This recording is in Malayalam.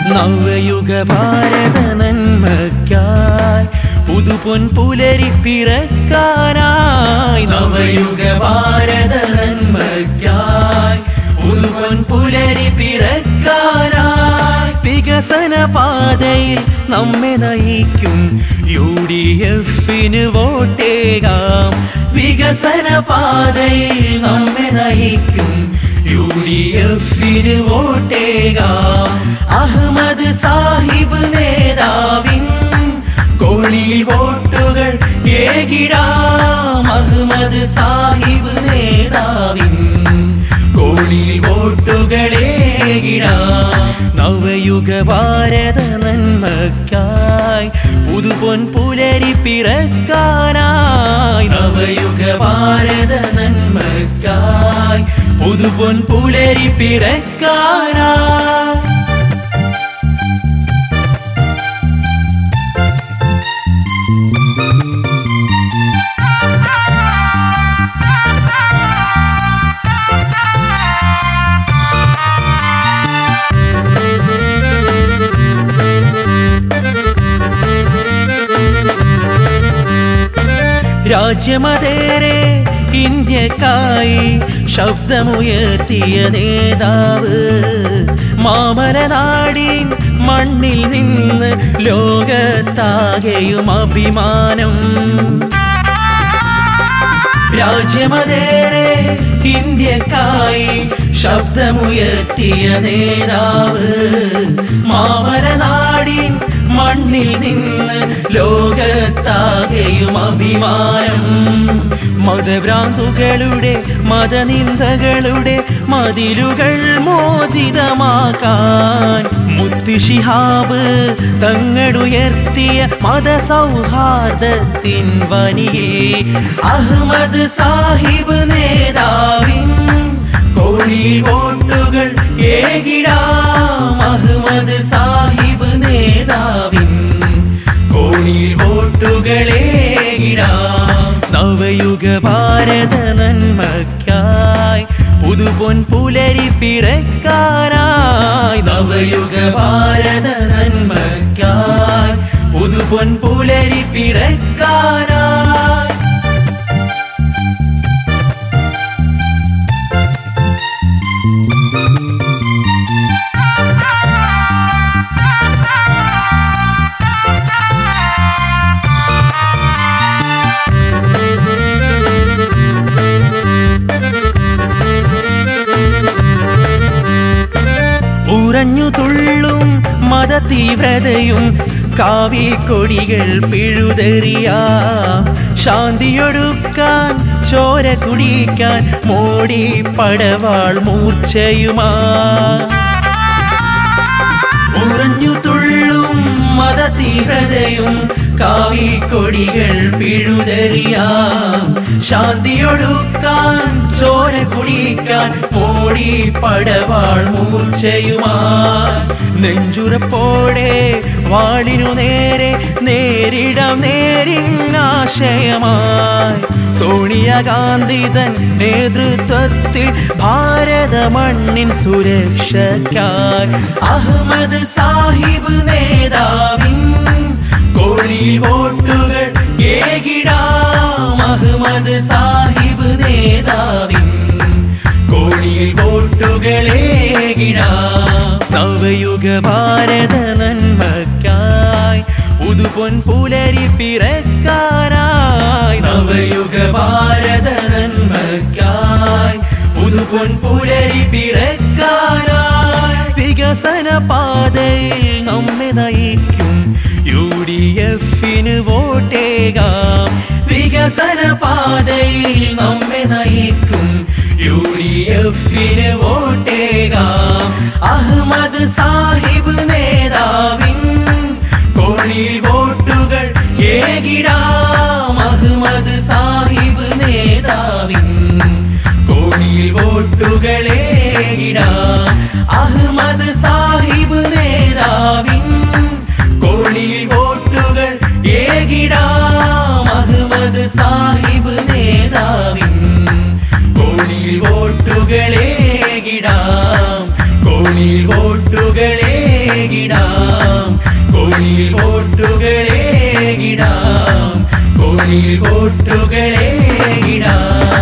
നവയുഗ ഭാരത നന്മയ്ക്കായി പുതുപൊൻ പുലരി പിറക്കാനായി നവയുഗ ഭാരത നന്മയ്ക്കായി പുതുപൊൻ പുലരി പിറക്കാനായി വികസന പാതയിൽ നമ്മെ നയിക്കും UDF-ന് വോട്ടേകാം വികസന പാതയിൽ നമ്മെ നയിക്കും UDF-ന് വോട്ടേകാം അഹമ്മദ് സാഹിബ് നേതാവിൻ കോളിയിൽ വോട്ടുകൾ ഏകിടാം അഹമ്മദ് സാഹിബ് നേതാവിൻ കോളിയിൽ വോട്ടുകൾ ഏകിടാം നവയുഗ ഭാരത നന്മയ്ക്കായി പുതുപൊൻ പുലരി പിറക്കാനായി നവയുഗ ഭാരത നന്മയ്ക്കായി പുതുപൊൻ പുലരി പിറക്കാനായി രാജ്യമതേറെ ഇന്ത്യക്കായി ശബ്ദമുയർത്തിയ നേതാവ് മാമലനാടിൻ മണ്ണിൽ നിന്ന് ലോകത്താകെയും അഭിമാനം രാജ്യമതേറെ ഇന്ത്യക്കായി ശബ്ദമുയർത്തിയ നേതാവ് മാമലനാടിൻ മണ്ണിൽ നിന്ന് ലോകത്താകെയും അഭിമാനം മതഭ്രാന്തുകളുടെ മതനിന്ദകളുടെ മതിലുകൾ മോചിതമാക്കാൻ മുത്ത് ശിഹാബ് തങ്ങളുയർത്തിയ മതസൗഹാർദ്ദത്തിൻ വനിയെ അഹമ്മദ് സാഹിബ് നേതാവിൻ കോളിയിൽ വോട്ടുകൾ ഏകിടാം അഹമ്മദ് സാഹിബ് നേതാവിൻ കോളിയിൽ വോട്ടുകൾ ഏകിടാം നവയുഗ ഭാരത നന്മയ്ക്കായി പുതുപൊൻ പുലരി പിറക്കാനായി നവയുഗ ഭാരത നന്മയ്ക്കായി പുതുപൊൻ പുലരി പിറക്കാനായി ഉറഞ്ഞു തുള്ളും മതതീവ്രതയും കാവിക്കൊടികൾ പിഴുതെറിയ ശാന്തിയൊടുക്കാൻ ചോര കുടിക്കാൻ മോടി പടവാൾ മൂർച്ചയുമാ ഉറഞ്ഞു തുള്ളും മതതീവ്രതയും കാവിക്കൊടികൾ പിഴുതെറിയ ശാന്തിയൊടുക്കാൻ ചോര കുടിക്കാൻ മോടി പടവാൾ മൂർച്ചയുമായി നെഞ്ചുറപ്പോടെ വാളിനു നേരെ നേരിടാം നേരിനാശയമായി സോണിയാഗാന്ധി തൻ നേതൃത്വത്തിൽ ഭാരത മണ്ണിൻ സുരക്ഷയ്ക്കായി അഹമ്മദ് സാഹിബ് നേതാവിൻ കോളിയിൽ വോട്ടുകൾ ഏകിടാം അഹമ്മദ് സാഹിബ് നേതാവിൻ കോളിയിൽ വോട്ടുകൾ ഏകിടാം നവയുഗ ഭാരത നന്മയ്ക്കായി പുതുപൊൻ പുലരി പിറക്കാനായി നവയുഗ ഭാരത നന്മയ്ക്കായി പുതുപൊൻ പുലരി പിറക്കാനായി വികസന പാതയിൽ നമ്മെ നയിക്കും UDF-ന് വോട്ടേകാം വികസന പാതയിൽ നമ്മെ നയിക്കും UDF-ന് വോട്ടേകാം അഹമ്മദ് സാഹിബ് നേതാവിൻ കോണിയിൽ വോട്ടുകൾ ഏകിടാം അഹ്മദ് സാഹിബ് നേതാവിൻ കോണിയിൽ വോട്ടുകൾ ഏകിടാം അഹ്മദ് സാഹിബ് നേതാവിൻ കോണിയിൽ വോട്ടുകൾ ഏകിടാം അഹ്മദ് സാഹിബ് നേതാവിൻ കോണിയിൽ വോട്ടുകൾ ഏകിടാം കോണിയിൽ വോട്ടുകൾ ഏകിടാം കോണിയിൽ വോട്ടുകൾ ഏകിടാം കോണിയിൽ വോട്ടുകൾ ഏകിടാം